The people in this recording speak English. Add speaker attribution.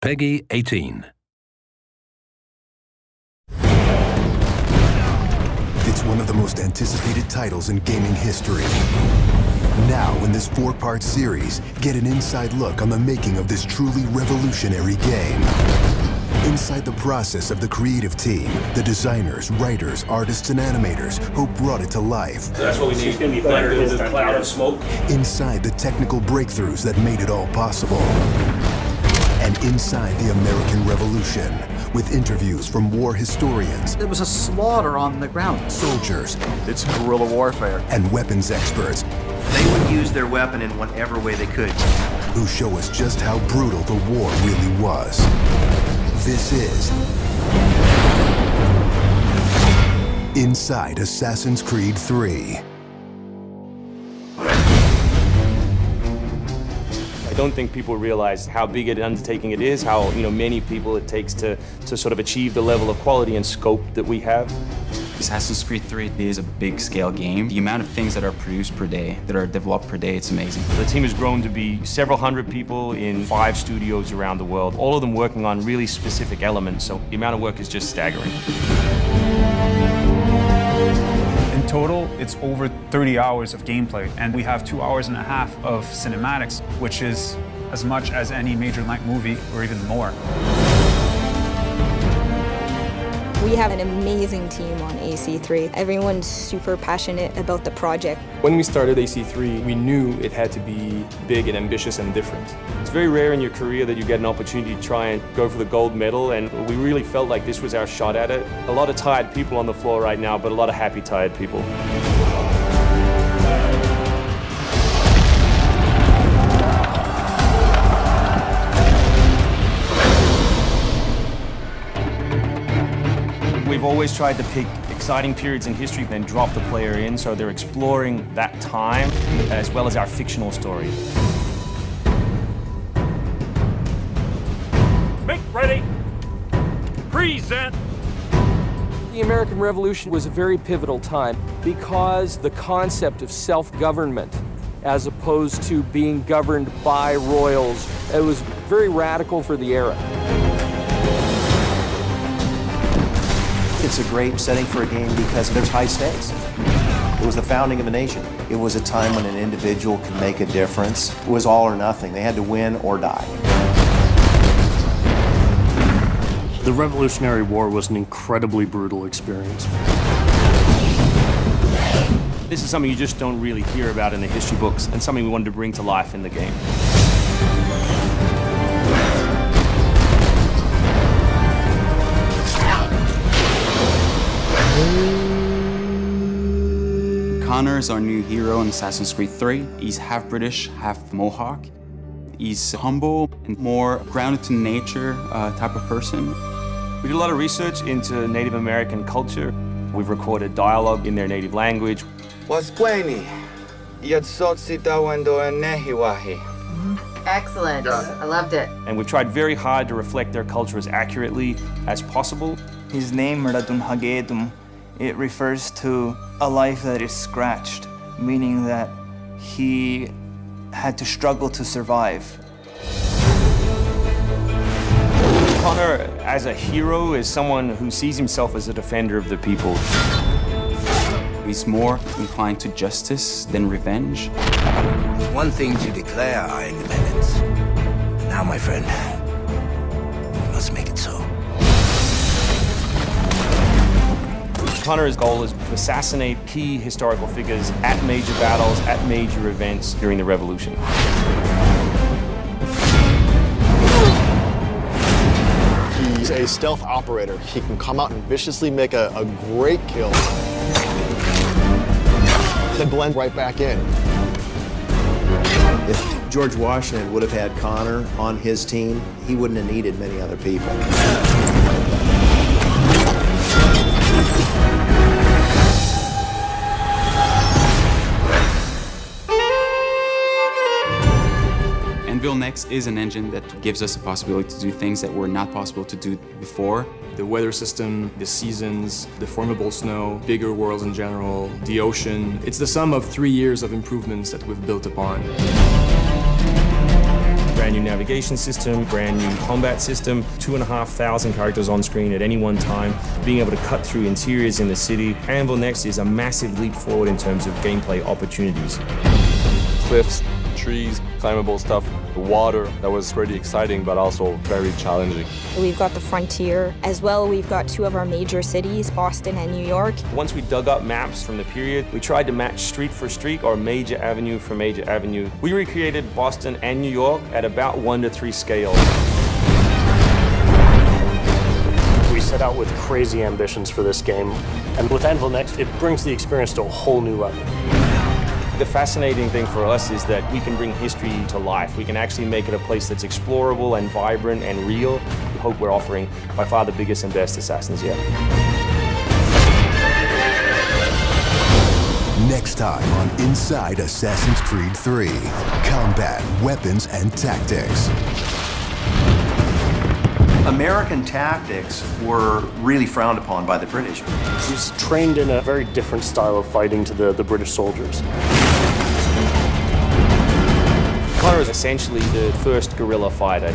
Speaker 1: Peggy 18.
Speaker 2: It's one of the most anticipated titles in gaming history. Now, in this 4-part series, get an inside look on the making of this truly revolutionary game. Inside the process of the creative team, the designers, writers, artists, and animators who brought it to life.
Speaker 3: So that's what we need. It's going to be better than the cloud of smoke.
Speaker 2: Inside the technical breakthroughs that made it all possible. And inside the American Revolution, with interviews from war historians.
Speaker 4: There was a slaughter on the ground.
Speaker 2: Soldiers.
Speaker 5: It's guerrilla warfare.
Speaker 2: And weapons experts.
Speaker 6: They would use their weapon in whatever way they could.
Speaker 2: Who show us just how brutal the war really was. This is Inside Assassin's Creed 3.
Speaker 7: I don't think people realize how big an undertaking it is, how many people it takes to sort of achieve the level of quality and scope that we have.
Speaker 8: Assassin's Creed 3 is a big-scale game. The amount of things that are produced per day, that are developed per day, it's amazing.
Speaker 7: The team has grown to be several hundred people in 5 studios around the world, all of them working on really specific elements, so the amount of work is just staggering.
Speaker 5: In total, it's over 30 hours of gameplay, and we have 2.5 hours of cinematics, which is as much as any major-length movie, or even more.
Speaker 9: We have an amazing team on AC3. Everyone's super passionate about the project.
Speaker 10: When we started AC3, we knew it had to be big and ambitious and different.
Speaker 7: It's very rare in your career that you get an opportunity to try and go for the gold medal, and we really felt like this was our shot at it. A lot of tired people on the floor right now, but a lot of happy, tired people. We've always tried to pick exciting periods in history and drop the player in, so they're exploring that time as well as our fictional story.
Speaker 3: Make ready. Present.
Speaker 11: The American Revolution was a very pivotal time because the concept of self-government, as opposed to being governed by royals, it was very radical for the era.
Speaker 6: It's a great setting for a game because there's high stakes. It was the founding of a nation. It was a time when an individual could make a difference. It was all or nothing. They had to win or die.
Speaker 12: The Revolutionary War was an incredibly brutal experience.
Speaker 7: This is something you just don't really hear about in the history books, and something we wanted to bring to life in the game.
Speaker 8: Connor is our new hero in Assassin's Creed 3. He's half British, half Mohawk. He's humble and more grounded to nature type of person.
Speaker 7: We did a lot of research into Native American culture. We've recorded dialogue in their native language.
Speaker 13: Excellent. I loved it.
Speaker 7: And we've tried very hard to reflect their culture as accurately as possible.
Speaker 14: His name, Radun Hagedum, it refers to a life that is scratched, meaning that he had to struggle to survive.
Speaker 7: Connor, as a hero, is someone who sees himself as a defender of the people.
Speaker 8: He's more inclined to justice than revenge.
Speaker 15: One thing to declare our independence. Now, my friend, we must make it so.
Speaker 7: Connor's goal is to assassinate key historical figures at major battles, at major events during the Revolution.
Speaker 16: He's a stealth operator. He can come out and viciously make a great kill, then blend right back in.
Speaker 6: If George Washington would have had Connor on his team, he wouldn't have needed many other people.
Speaker 8: Anvil Next is an engine that gives us the possibility to do things that were not possible to do before.
Speaker 10: The weather system, the seasons, the formable snow, bigger worlds in general, the ocean. It's the sum of 3 years of improvements that we've built upon.
Speaker 7: brand new navigation system, brand new combat system, 2,500 characters on screen at any one time, being able to cut through interiors in the city. Anvil Next is a massive leap forward in terms of gameplay opportunities.
Speaker 1: Cliffs, trees, climbable stuff, the water, that was pretty exciting but also very challenging.
Speaker 9: We've got the frontier as well. We've got two of our major cities, Boston and New York.
Speaker 7: Once we dug up maps from the period, we tried to match street for street or major avenue for major avenue. We recreated Boston and New York at about 1:3 scale.
Speaker 12: We set out with crazy ambitions for this game, and with Anvil Next, it brings the experience to a whole new level.
Speaker 7: The fascinating thing for us is that we can bring history to life. We can actually make it a place that's explorable and vibrant and real. We hope we're offering by far the biggest and best Assassins yet.
Speaker 2: Next time on Inside Assassin's Creed 3, combat, weapons, and tactics.
Speaker 6: American tactics were really frowned upon by the British.
Speaker 12: He's trained in a very different style of fighting to the British soldiers.
Speaker 7: Connor is essentially the first guerrilla fighter.